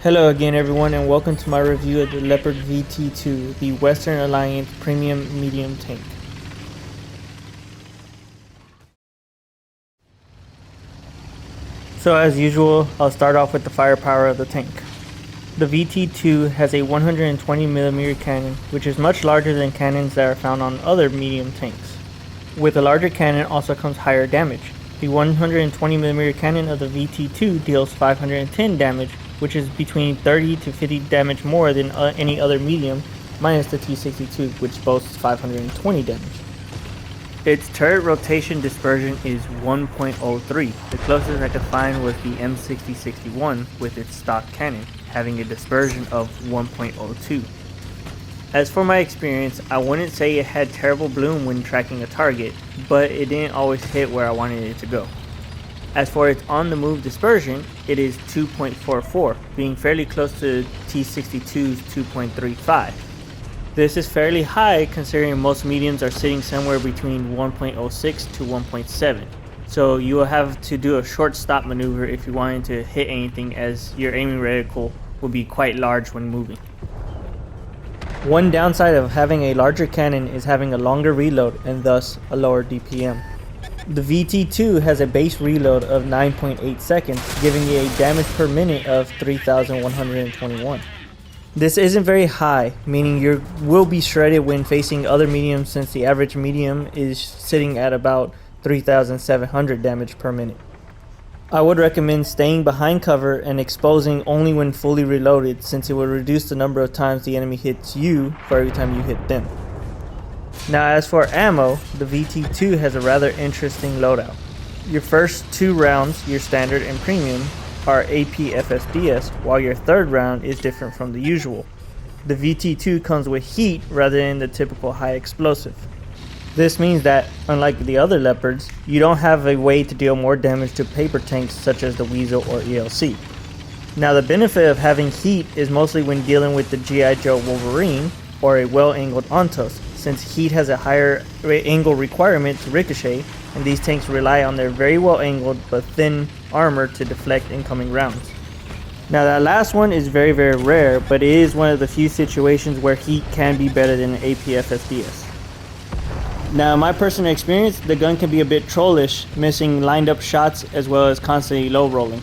Hello again everyone, and welcome to my review of the Leopard VT-2, the Western Alliance Premium Medium Tank. So as usual, I'll start off with the firepower of the tank. The VT-2 has a 120mm cannon, which is much larger than cannons that are found on other medium tanks. With a larger cannon also comes higher damage. The 120mm cannon of the VT-2 deals 510 damage, which is between 30 to 50 damage more than any other medium, minus the T-62, which boasts 520 damage. Its turret rotation dispersion is 1.03. The closest I could find was the M6061 with its stock cannon, having a dispersion of 1.02. As for my experience, I wouldn't say it had terrible bloom when tracking a target, but it didn't always hit where I wanted it to go. As for its on-the-move dispersion, it is 2.44, being fairly close to T-62's 2.35. This is fairly high considering most mediums are sitting somewhere between 1.06 to 1.7. So you will have to do a short stop maneuver if you wanted to hit anything, as your aiming reticle will be quite large when moving. One downside of having a larger cannon is having a longer reload and thus a lower DPM. The VT-2 has a base reload of 9.8 seconds, giving you a damage per minute of 3,121. This isn't very high, meaning you will be shredded when facing other mediums, since the average medium is sitting at about 3,700 damage per minute. I would recommend staying behind cover and exposing only when fully reloaded, since it will reduce the number of times the enemy hits you for every time you hit them. Now as for ammo, the VT-2 has a rather interesting loadout. Your first two rounds, your standard and premium, are AP-FSDS, while your third round is different from the usual. The VT-2 comes with heat rather than the typical high explosive. This means that, unlike the other Leopards, you don't have a way to deal more damage to paper tanks such as the Weasel or ELC. Now the benefit of having heat is mostly when dealing with the G.I. Joe Wolverine or a well-angled Ontos, since heat has a higher angle requirement to ricochet, and these tanks rely on their very well-angled but thin armor to deflect incoming rounds. Now that last one is very rare, but it is one of the few situations where heat can be better than AP-FSDS. Now in my personal experience, the gun can be a bit trollish, missing lined up shots as well as constantly low rolling.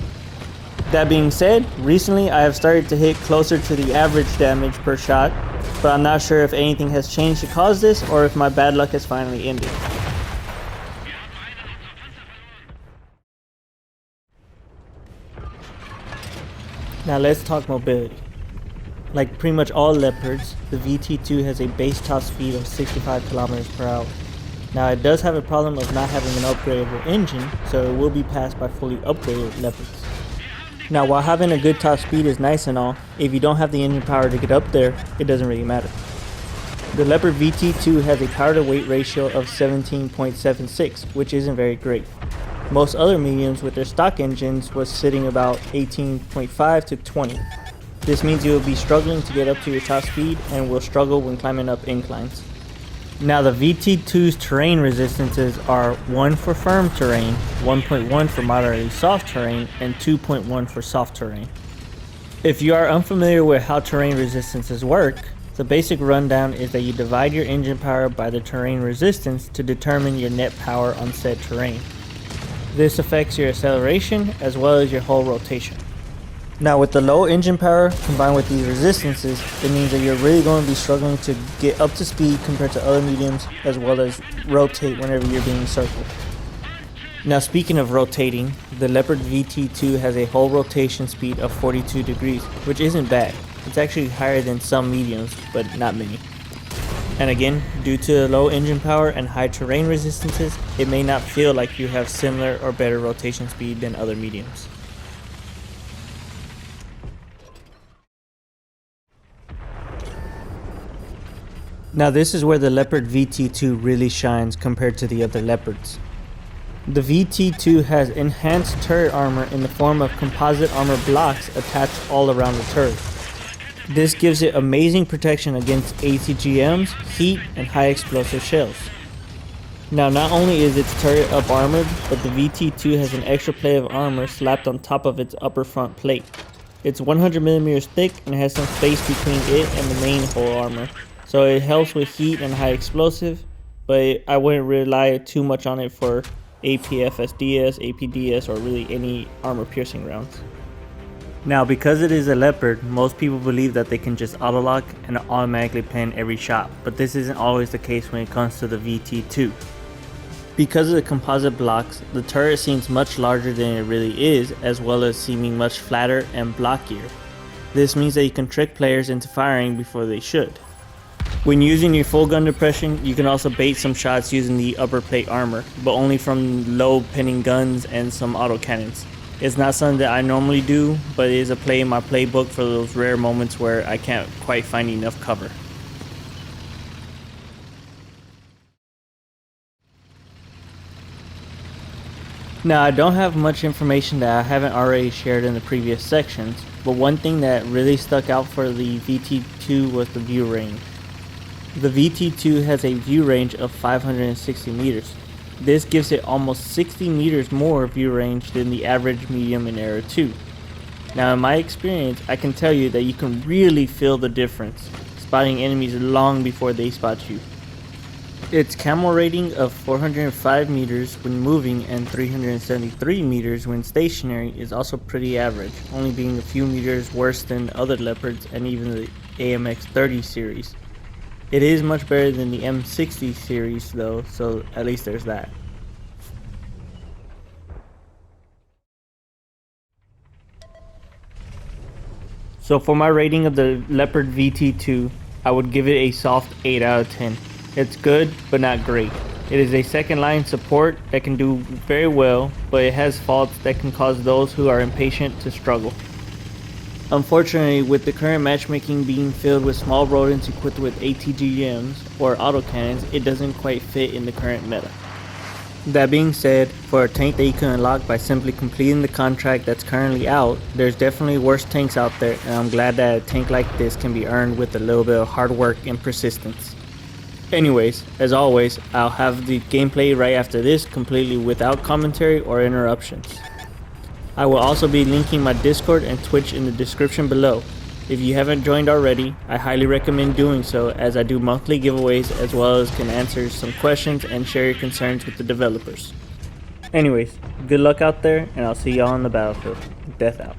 That being said, recently I have started to hit closer to the average damage per shot, but I'm not sure if anything has changed to cause this or if my bad luck has finally ended. Now let's talk mobility. Like pretty much all Leopards, the VT-2 has a base top speed of 65 km per hour. Now it does have a problem of not having an upgradable engine, so it will be passed by fully upgraded Leopards. Now while having a good top speed is nice and all, if you don't have the engine power to get up there, it doesn't really matter. The Leopard VT-2 has a power to weight ratio of 17.76, which isn't very great. Most other mediums with their stock engines was sitting about 18.5 to 20. This means you will be struggling to get up to your top speed and will struggle when climbing up inclines. Now the VT-2's terrain resistances are 1 for firm terrain, 1.1 for moderately soft terrain, and 2.1 for soft terrain. If you are unfamiliar with how terrain resistances work, the basic rundown is that you divide your engine power by the terrain resistance to determine your net power on said terrain. This affects your acceleration as well as your whole rotation. Now with the low engine power combined with these resistances, it means that you're really going to be struggling to get up to speed compared to other mediums, as well as rotate whenever you're being circled. Now speaking of rotating, the Leopard VT-2 has a whole rotation speed of 42 degrees, which isn't bad. It's actually higher than some mediums, but not many. And again, due to the low engine power and high terrain resistances, it may not feel like you have similar or better rotation speed than other mediums. Now this is where the Leopard VT-2 really shines compared to the other Leopards. The VT-2 has enhanced turret armor in the form of composite armor blocks attached all around the turret. This gives it amazing protection against ATGMs, heat, and high explosive shells. Now not only is its turret up armored, but the VT-2 has an extra plate of armor slapped on top of its upper front plate. It's 100mm thick and has some space between it and the main hull armor, so it helps with heat and high explosive, but I wouldn't rely too much on it for APFSDS, APDS, or really any armor piercing rounds. Now, because it is a Leopard, most people believe that they can just auto-lock and automatically pin every shot, but this isn't always the case when it comes to the VT-2. Because of the composite blocks, the turret seems much larger than it really is, as well as seeming much flatter and blockier. This means that you can trick players into firing before they should. When using your full gun depression, you can also bait some shots using the upper plate armor, but only from low pinning guns and some autocannons. It's not something that I normally do, but it is a play in my playbook for those rare moments where I can't quite find enough cover. Now, I don't have much information that I haven't already shared in the previous sections, but one thing that really stuck out for the VT-2 was the view range. The VT-2 has a view range of 560 meters. This gives it almost 60 meters more view range than the average medium in Era 2. Now, in my experience, I can tell you that you can really feel the difference, spotting enemies long before they spot you. Its camo rating of 405 meters when moving and 373 meters when stationary is also pretty average, only being a few meters worse than other Leopards and even the AMX-30 series. It is much better than the M60 series though, so at least there's that. So for my rating of the Leopard VT-2, I would give it a soft 8 out of 10. It's good, but not great. It is a second line support that can do very well, but it has faults that can cause those who are impatient to struggle. Unfortunately, with the current matchmaking being filled with small rodents equipped with ATGMs or autocannons, it doesn't quite fit in the current meta. That being said, for a tank that you can unlock by simply completing the contract that's currently out, there's definitely worse tanks out there, and I'm glad that a tank like this can be earned with a little bit of hard work and persistence. Anyways, as always, I'll have the gameplay right after this completely without commentary or interruptions. I will also be linking my Discord and Twitch in the description below. If you haven't joined already, I highly recommend doing so, as I do monthly giveaways as well as can answer some questions and share your concerns with the developers. Anyways, good luck out there, and I'll see y'all on the battlefield. Death out.